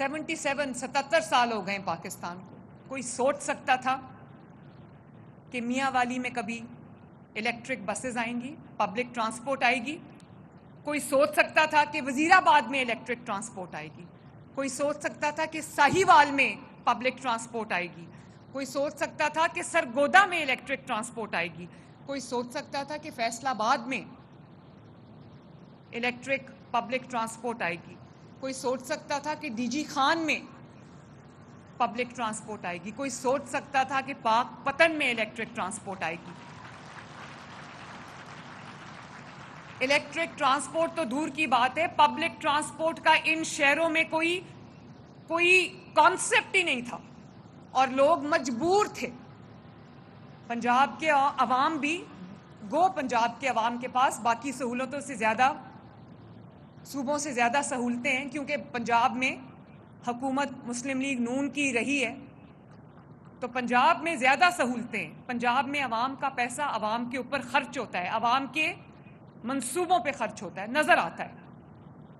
77 سال ہو گئے پاکستان کو. کوئی سوچ سکتا تھا کہ میاں والی میں کبھی الیکٹرک بسز آئیں گی, پبلک ٹرانسپورٹ آئے گی؟ کوئی سوچ سکتا تھا کہ وزیر آباد میں الیکٹرک ٹرانسپورٹ آئے گی؟ کوئی سوچ سکتا تھا کہ ساہیوال میں پبلک ٹرانسپورٹ آئے گی؟ کوئی سوچ سکتا تھا کہ سرگودا میں الیکٹرک ٹرانسپورٹ آئے گی؟ کوئی سوچ سکتا تھا کہ فیصل آباد میں الیکٹرک پبلک ٹرانسپورٹ آئے گی؟ کوئی سوچ سکتا تھا کہ ڈی جی خان میں پبلک ٹرانسپورٹ آئے گی؟ کوئی سوچ سکتا تھا کہ پاک پتن میں الیکٹرک ٹرانسپورٹ آئے گی؟ الیکٹرک ٹرانسپورٹ تو دور کی بات ہے, پبلک ٹرانسپورٹ کا ان شہروں میں کوئی کانسیپٹ ہی نہیں تھا اور لوگ مجبور تھے. پنجاب کے عوام بھی پنجاب کے عوام کے پاس باقی سہولتوں سے زیادہ, صوبوں سے زیادہ سہولتیں ہیں, کیونکہ پنجاب میں حکومت مسلم لیگ نون کی رہی ہے تو پنجاب میں زیادہ سہولتیں ہیں. پنجاب میں عوام کا پیسہ عوام کے اوپر خرچ ہوتا ہے, عوام کے منصوبوں پہ خرچ ہوتا ہے, نظر آتا ہے.